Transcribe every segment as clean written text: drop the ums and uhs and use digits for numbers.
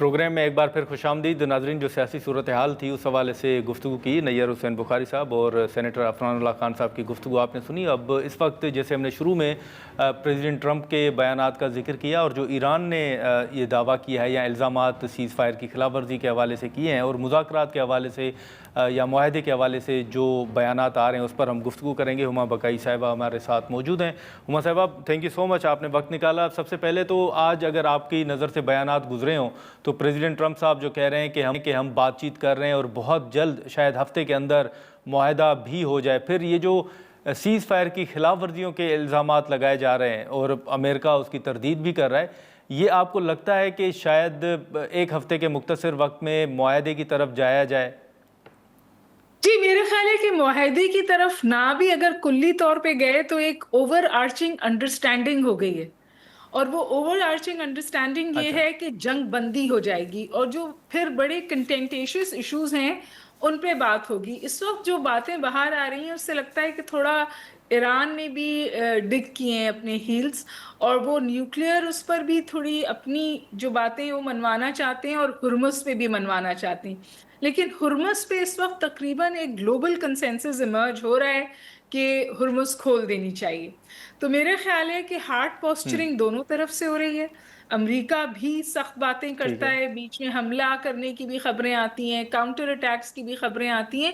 Programme میں ایک بار پھر خوش آمدید ناظرین. جو سیاسی صورتحال تھی اس حوالے سے گفتگو کی نیّر حسین بخاری صاحب اور سینیٹر عفان اللہ خان صاحب کی گفتگو آپ نے سنی. اب اس وقت جیسے ہم نے شروع میں پریزیڈنٹ ٹرمپ کے بیانات کا ذکر کیا اور جو ایران نے یہ دعویٰ کیا ہے یا الزامات سیز فائر کی خلاف ورزی کے حوالے سے کیے ہیں اور مذاکرات کے حوالے سے یا معاہدے کے حوالے سے جو بیانات آ رہے ہیں اس پر ہم گفتگو کریں گے. ہما بقائی صاحبہ ہمارے ساتھ موجود ہیں. ہما صاحبہ تھینک یو سو مچ, آپ نے وقت نکالا. سب سے پہلے تو آج اگر آپ کی نظر سے بیانات گزرے ہوں تو پریزیڈنٹ ٹرمپ صاحب جو کہہ رہے ہیں کہ ہم بات چیت کر رہے ہیں اور بہت جلد شاید ہفتے کے اندر معاہدہ بھی ہو جائے, پھر یہ جو سیز فائر کی خلاف ورزیوں کے الزامات لگائے جا رہے ہیں اور امریکہ اس کی تردید بھی کر رہا ہے, یہ آپ کو لگتا ہے کہ شاید ایک ہفتے کے مختصر وقت میں معاہدے کی طرف جایا جائے؟ جی میرا خیال ہے کہ معاہدے کی طرف نہ بھی اگر کلی طور پہ گئے تو ایک اوور آرچنگ انڈرسٹینڈنگ ہو گئی ہے, اور وہ اوور آرچنگ انڈرسٹینڈنگ یہ ہے کہ جنگ بندی ہو جائے گی اور جو پھر بڑے کنٹینٹیشس ایشوز ہیں ان پہ بات ہوگی. اس وقت جو باتیں باہر آ رہی ہیں اس سے لگتا ہے کہ تھوڑا ایران نے بھی ڈگ کیے ہیں اپنے ہیلز, اور وہ نیوکلیئر اس پر بھی تھوڑی اپنی جو باتیں وہ منوانا چاہتے ہیں اور ہرمز پہ بھی منوانا چاہتے ہیں. لیکن ہرمز پہ اس وقت تقریباً ایک گلوبل کنسنسس ایمرج ہو رہا ہے کہ ہرمز کھول دینی چاہیے. تو میرا خیال ہے کہ ہارڈ پوسچرنگ دونوں طرف سے ہو رہی ہے. امریکہ بھی سخت باتیں کرتا ہے, بیچ میں حملہ کرنے کی بھی خبریں آتی ہیں, کاؤنٹر اٹیکس کی بھی خبریں آتی ہیں,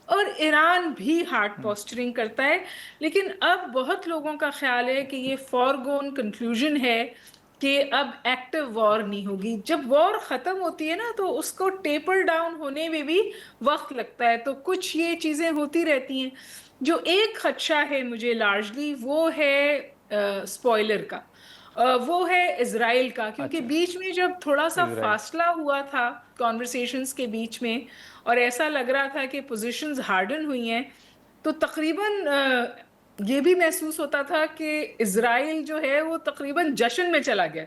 اور ایران بھی ہارڈ پوسچرنگ کرتا ہے. لیکن اب بہت لوگوں کا خیال ہے کہ یہ فورگون کنکلوژن ہے کہ اب ایکٹیو وار نہیں ہوگی. جب وار ختم ہوتی ہے نا تو اس کو ٹیپر ڈاؤن ہونے میں بھی وقت لگتا ہے, تو کچھ یہ چیزیں ہوتی رہتی ہیں. جو ایک خدشہ ہے مجھے لارجلی وہ ہے سپوائلر کا, وہ ہے اسرائیل کا, کیونکہ بیچ میں جب تھوڑا سا فاصلہ ہوا تھا کانورسیشنز کے بیچ میں اور ایسا لگ رہا تھا کہ پوزیشنز ہارڈن ہوئی ہیں, تو تقریباً یہ بھی محسوس ہوتا تھا کہ اسرائیل جو ہے وہ تقریباً جشن میں چلا گیا,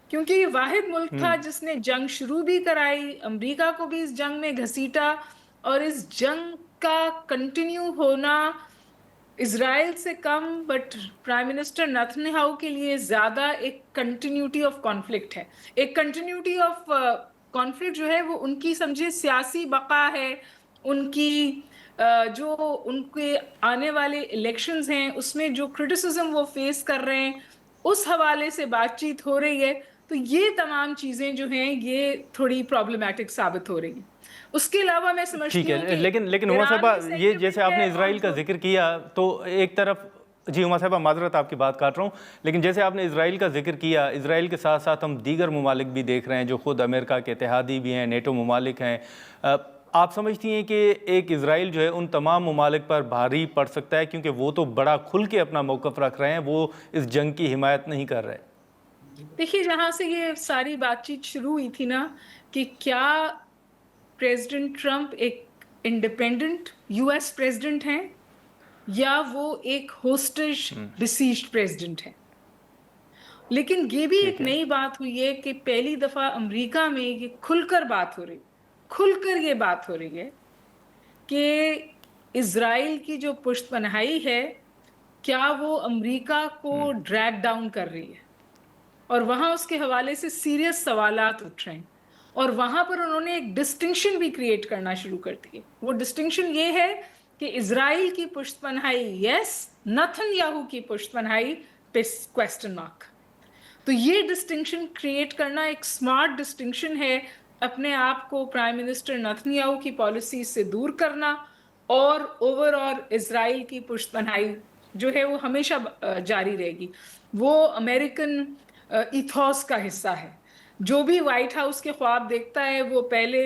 کیونکہ یہ واحد ملک تھا جس نے جنگ شروع بھی کرائی, امریکہ کو بھی اس جنگ میں گھسیٹا, اور اس جنگ کا کنٹینیو ہونا اسرائیل سے کم but prime minister Netanyahu کے لیے زیادہ ایک کنٹینیوٹی آف کانفلکٹ ہے. ایک کنٹینیوٹی آف کانفلکٹ جو ہے وہ ان کی سمجھے سیاسی بقا ہے, ان کی جو ان کے آنے والے الیکشنز ہیں اس میں جو کرٹیسزم وہ فیس کر رہے ہیں اس حوالے سے بات چیت ہو رہی ہے. تو یہ تمام چیزیں جو ہیں یہ تھوڑی پرابلمٹک ثابت ہو رہی ہیں. اس کے علاوہ میں سمجھتی ہوں کہ لیکن ہما صاحبہ یہ جیسے آپ نے اسرائیل کا ذکر کیا تو ایک طرف, جی ہما صاحبہ معذرت آپ کی بات کاٹ رہا ہوں, لیکن جیسے آپ نے اسرائیل کا ذکر کیا, اسرائیل کے ساتھ ساتھ ہم دیگر ممالک بھی دیکھ رہے ہیں جو خود امریکہ کے اتحادی بھی ہیں, نیٹو ممالک ہیں. آپ سمجھتی ہیں کہ ایک اسرائیل جو ہے ان تمام ممالک پر بھاری پڑ سکتا ہے کیونکہ وہ تو بڑا کھل کے اپنا موقف رکھ رہے ہیں, وہ اس جنگ کی حمایت نہیں کر رہے؟ دیکھیے جہاں سے یہ ساری بات چیت شروع ہوئی تھی نا کہ کیا پریزیڈنٹ ٹرمپ ایک انڈیپینڈنٹ یو ایس پریزیڈنٹ ہیں یا وہ ایک ہوسٹیج ڈیسیزڈ پریزیڈنٹ ہے, لیکن یہ بھی ایک نئی بات ہوئی ہے کہ پہلی دفعہ امریکہ میں یہ کھل کر بات ہو رہی, کھل کر یہ بات ہو رہی ہے کہ اسرائیل کی جو پشت پناہی ہے کیا وہ امریکہ کو ڈریگ ڈاؤن کر رہی ہے, اور وہاں اس کے حوالے سے سیریس سوالات اٹھ رہے ہیں, اور وہاں پر انہوں نے ایک ڈسٹنکشن بھی کریٹ کرنا شروع کر دی ہے. وہ ڈسٹنکشن یہ ہے کہ اسرائیل کی پشت پناہی یس, نیتن یاہو کی پشت پناہی پہ کوسچن مارک. تو یہ ڈسٹنکشن کریٹ کرنا ایک سمارٹ ڈسٹنکشن ہے, اپنے آپ کو پرائم منسٹر نیتن یاہو کی پالیسی سے دور کرنا اور اوور آل اسرائیل کی پشت پناہی جو ہے وہ ہمیشہ جاری رہے گی. وہ امریکن ایتھوس کا حصہ ہے. جو بھی وائٹ ہاؤس کے خواب دیکھتا ہے وہ پہلے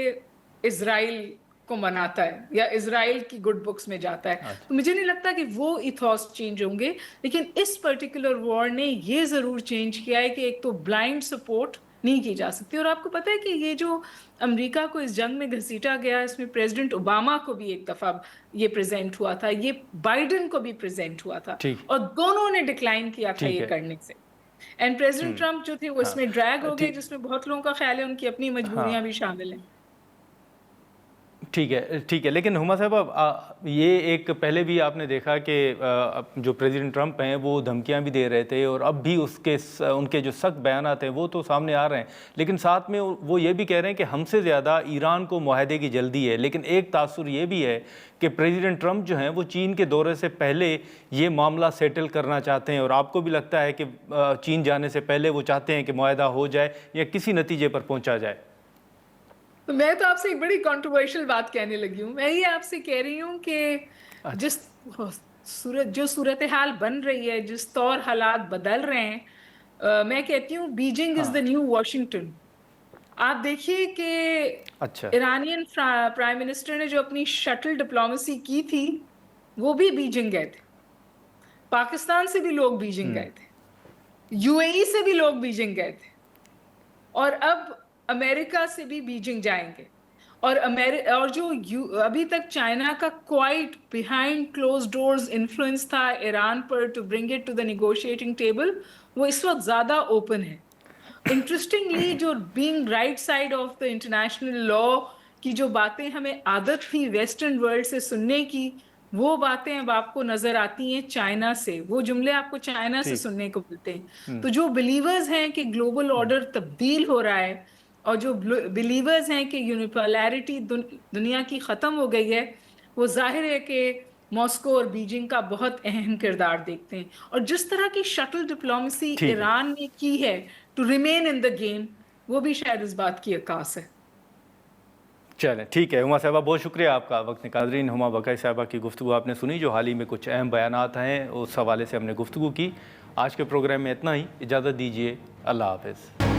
اسرائیل کو مناتا ہے یا اسرائیل کی گڈ بکس میں جاتا ہے. تو مجھے نہیں لگتا کہ وہ ایتھوس چینج ہوں گے, لیکن اس پرٹیکولر وار نے یہ ضرور چینج کیا ہے کہ ایک تو بلائنڈ سپورٹ نہیں کی جا سکتی. اور آپ کو پتہ ہے کہ یہ جو امریکہ کو اس جنگ میں گھسیٹا گیا اس میں پریزیڈنٹ اوباما کو بھی ایک دفعہ یہ پریزنٹ ہوا تھا, یہ بائیڈن کو بھی پریزنٹ ہوا تھا, اور دونوں نے ڈکلائن کیا تھا یہ کرنے سے. اینڈ پریزیڈنٹ ٹرمپ جو تھے وہ اس میں ڈریگ ہو گئے, جس میں بہت لوگوں کا خیال ہے ان کی اپنی مجبوریاں بھی شامل ہیں. ٹھیک ہے، لیکن ہما صاحب یہ ایک پہلے بھی آپ نے دیکھا کہ جو پریزیڈنٹ ٹرمپ ہیں وہ دھمکیاں بھی دے رہے تھے، اور اب بھی ان کے جو سخت بیانات ہیں وہ تو سامنے آ رہے ہیں، لیکن ساتھ میں وہ یہ بھی کہہ رہے ہیں کہ ہم سے زیادہ ایران کو معاہدے کی جلدی ہے. لیکن ایک تاثر یہ بھی ہے کہ پریزیڈنٹ ٹرمپ جو ہیں وہ چین کے دورے سے پہلے یہ معاملہ سیٹل کرنا چاہتے ہیں، اور آپ کو بھی لگتا ہے کہ چین جانے سے پہلے وہ چاہتے ہیں کہ معاہدہ ہو جائے یا کسی نتیجے پر پہنچا جائے. تو میں تو آپ سے ایک بڑی کنٹروورشل بات کہنے لگی ہوں. میں یہ آپ سے کہہ رہی ہوں کہ جو صورتحال بن رہی ہے، جس طور حالات بدل رہے ہیں، میں کہتی ہوں Beijing is the new Washington. آپ دیکھیے کہ ایرانین پرائم منسٹر نے جو اپنی شٹل ڈپلومیسی کی تھی وہ بھی بیجنگ گئے تھے. پاکستان سے بھی لوگ بیجنگ گئے تھے، یو اے ای سے بھی لوگ بیجنگ گئے تھے، اور اب امریکہ سے بھی بیجنگ جائیں گے. اور جو ابھی تک چائنا کا quite behind closed doors influence تھا ایران پر to bring it to the negotiating table, وہ اس وقت زیادہ اوپن ہے. انٹرسٹنگلی جو being right side of the international law کی جو باتیں ہمیں عادت تھی ویسٹرن ورلڈ سے سننے کی، وہ باتیں اب آپ کو نظر آتی ہیں چائنا سے، وہ جملے آپ کو چائنا سے سننے کو ملتے ہیں. تو جو بلیورز ہیں کہ گلوبل آرڈر تبدیل ہو رہا ہے، اور جو بلیورز ہیں کہ یونیپولیرٹی دنیا کی ختم ہو گئی ہے، وہ ظاہر ہے کہ ماسکو اور بیجنگ کا بہت اہم کردار دیکھتے ہیں. اور جس طرح کی شٹل ڈپلومیسی ایران نے کی ہے to remain in the game, وہ بھی شاید اس بات کی عکاس ہے. چلیں ٹھیک ہے. ہما صاحبہ بہت شکریہ آپ کا وقت نکالرین. ہما بقائی صاحبہ کی گفتگو آپ نے سنی، جو حال ہی میں کچھ اہم بیانات ہیں اس حوالے سے ہم نے گفتگو کی. آج کے پروگرام میں اتنا ہی، اجازت دیجیے، اللہ حافظ.